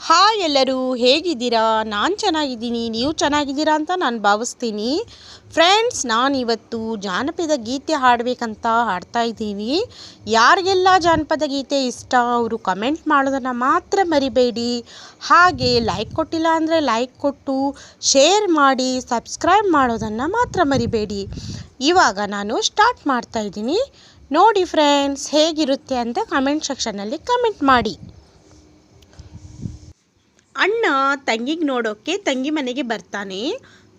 Hi ಎಲ್ಲರೂ ಹೇಗಿದ್ದೀರಾ? ನಾನು ಚೆನ್ನಾಗಿದ್ದೀನಿ. ನೀವು ಚೆನ್ನಾಗಿದ್ದೀರಾ ಅಂತ ನಾನು ಭಾವಿಸ್ತೀನಿ. ಫ್ರೆಂಡ್ಸ್, ನಾನಿವತ್ತು ಜಾನಪದ ಗೀತೆ ಹಾಡಬೇಕಂತ ಹಾಡ್ತಾ ಇದ್ದೀನಿ. ಯಾರಿಗೆಲ್ಲ ಜಾನಪದ ಗೀತೆ ಇಷ್ಟ ಅವರು ಕಮೆಂಟ್ ಮಾಡೋದನ್ನು ಮಾತ್ರ ಮರಿಬೇಡಿ. ಹಾಗೆ ಲೈಕ್ ಕೊಟ್ಟಿಲ್ಲ ಅಂದರೆ ಲೈಕ್ ಕೊಟ್ಟು ಶೇರ್ ಮಾಡಿ ಸಬ್ಸ್ಕ್ರೈಬ್ ಮಾಡೋದನ್ನು ಮಾತ್ರ ಮರಿಬೇಡಿ. ಇವಾಗ ನಾನು ಸ್ಟಾರ್ಟ್ ಮಾಡ್ತಾ ಇದ್ದೀನಿ. ನೋಡಿ ಫ್ರೆಂಡ್ಸ್, ಹೇಗಿರುತ್ತೆ ಅಂತ ಕಮೆಂಟ್ ಸೆಕ್ಷನ್ನಲ್ಲಿ ಕಮೆಂಟ್ ಮಾಡಿ. ಅಣ್ಣ ತಂಗಿಗೆ ನೋಡೋಕ್ಕೆ ತಂಗಿ ಮನೆಗೆ ಬರ್ತಾನೆ.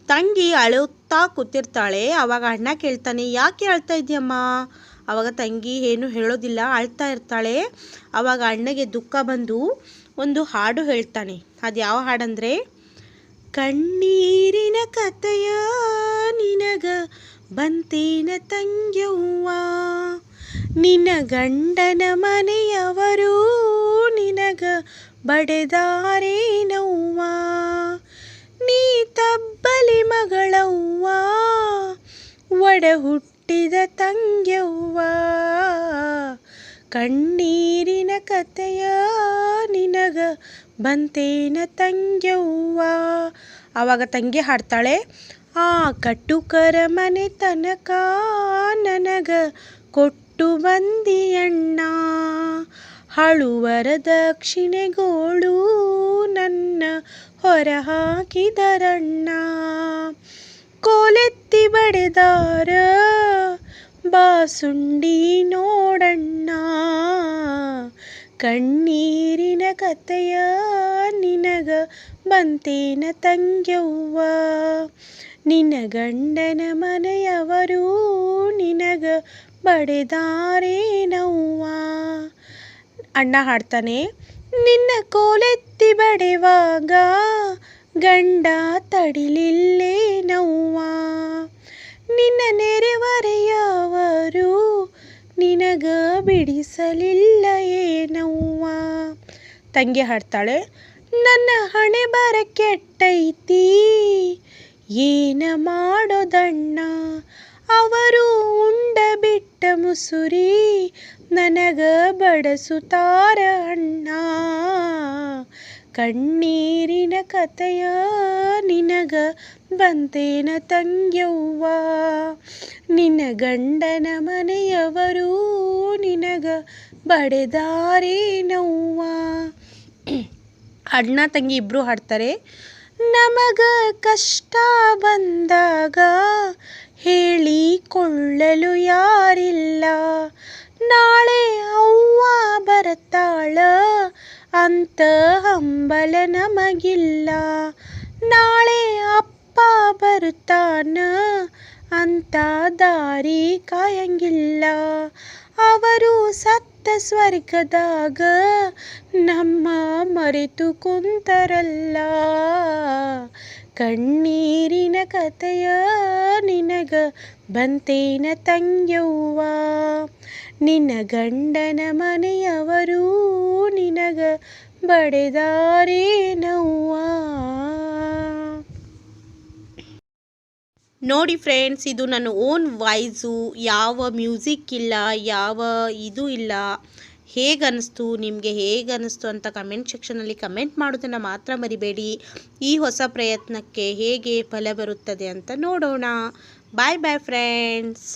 ತಂಗಿ ಅಳುತ್ತಾ ಕೂತಿರ್ತಾಳೆ. ಆವಾಗ ಅಣ್ಣ ಕೇಳ್ತಾನೆ, ಯಾಕೆ ಅಳ್ತಾ ಇದೆಯಮ್ಮ? ಆವಾಗ ತಂಗಿ ಏನು ಹೇಳೋದಿಲ್ಲ, ಅಳ್ತಾ ಇರ್ತಾಳೆ. ಆವಾಗ ಅಣ್ಣಗೆ ದುಃಖ ಬಂದು ಒಂದು ಹಾಡು ಹೇಳ್ತಾನೆ. ಅದು ಯಾವ ಹಾಡಂದರೆ, ಕಣ್ಣೀರಿನ ಕಥೆಯ ನಿನಗ ಬಂತೇನ ತಂಗ್ಯವ್ವ, ನಿನ್ನ ಗಂಡನ ಮನೆಯವರು ನಿನಗ ಬಡೆದಾರೇನವ್ವ, ನೀ ತಬ್ಬಲಿ ಮಗಳವ್ವ, ಒಡ ಹುಟ್ಟಿದ ತಂಗ್ಯವ್ವ, ಕಣ್ಣೀರಿನ ಕಥೆಯ ನಿನಗ ಬಂತೇನ ತಂಗ್ಯವ್ವ. ಆವಾಗ ತಂಗಿ ಹಾಡ್ತಾಳೆ, ಆ ಕಟ್ಟುಕರ ಮನೆ ತನಕ ನನಗ ಕೊಟ್ಟು ಬಂದಿಯಣ್ಣ, ಹಳುವರ ದಕ್ಷಿಣೆಗೋಳು ನನ್ನ ಹೊರ ಹಾಕಿದರಣ್ಣ, ಕೋಲೆತ್ತಿ ಬಡೆದಾರ ಬಾಸುಂಡಿ ನೋಡಣ್ಣ, ಕಣ್ಣೀರಿನ ಕಥೆಯ ನಿನಗ ಬಂತೇನ ತಂಗ್ಯವ್ವ, ನಿನ್ನ ಗಂಡನ ಮನೆಯವರು ನಿನಗ ಬಡೆದಾರೇನವ್ವ. ಅಣ್ಣ ಹಾಡ್ತಾನೆ, ನಿನ್ನ ಕೋಲೆತ್ತಿ ಬಡೆವಾಗ ಗಂಡ ತಡಿಲಿಲ್ಲೇನವ್ವ, ನಿನ್ನ ನೆರೆವರೆಯವರು ನಿನಗ ಬಿಡಿಸಲಿಲ್ಲ ಏನವ್ವ. ತಂಗಿ ಹಾಡ್ತಾಳೆ, ನನ್ನ ಹಣೆ ಬರ ಕೆಟ್ಟೈತಿ ಏನ ಮಾಡೋದಣ್ಣ, ಅವರು ಉಂಡ ಬಿಟ್ಟ ಮುಸುರಿ ನನಗ ಬಡಸುತ್ತಾರ ಅಣ್ಣ, ಕಣ್ಣೀರಿನ ಕಥೆಯ ನಿನಗ ಬಂತೇನ ತಂಗ್ಯವ್ವ, ನಿನ್ನ ಗಂಡನ ಮನೆಯವರು ನಿನಗ ಬಡೆದಾರೇನವ್ವ. ಅಣ್ಣ ತಂಗಿ ಇಬ್ಬರು ಹಾಡ್ತಾರೆ, ನಮಗ ಕಷ್ಟ ಬಂದಾಗ ಹೇಳಿಕೊಳ್ಳಲು ಯಾರಿಲ್ಲ, ನಾಳೆ ಅವ್ವ ಬರತಾಳ ಅಂತ ಹಂಬಲ ನಮಗಿಲ್ಲ, ನಾಳೆ ಅಪ್ಪ ಬರುತ್ತಾನ ಅಂತ ದಾರಿ ಕಾಯಂಗಿಲ್ಲ, ಅವರು ಸತ್ತ ಸ್ವರ್ಗದಾಗ ನಮ್ಮ ಮರೆತು ಕುಂತರಲ್ಲ, ಕಣ್ಣೀರಿನ ಕಥೆಯ ನಿನಗ ಬಂತೇನ ತಂಗ್ಯವ್ವ, ನಿನ್ನ ಗಂಡನ ಮನೆಯವರು ನಿನಗ ಬಡೆದಾರೇನವ್ವ. ನೋಡಿ ಫ್ರೆಂಡ್ಸ್, ಇದು ನನ್ನ ಓನ್ ವಾಯ್ಸು, ಯಾವ ಮ್ಯೂಸಿಕ್ ಇಲ್ಲ, ಯಾವ ಇದು ಇಲ್ಲ. ಹೇಗನ್ನಿಸ್ತು ನಿಮಗೆ, ಹೇಗನ್ನಿಸ್ತು ಅಂತ ಕಮೆಂಟ್ ಸೆಕ್ಷನಲ್ಲಿ ಕಮೆಂಟ್ ಮಾಡೋದನ್ನು ಮಾತ್ರ ಮರಿಬೇಡಿ. ಈ ಹೊಸ ಪ್ರಯತ್ನಕ್ಕೆ ಹೇಗೆ ಫಲ ಬರುತ್ತದೆ ಅಂತ ನೋಡೋಣ. ಬಾಯ್ ಬಾಯ್ ಫ್ರೆಂಡ್ಸ್.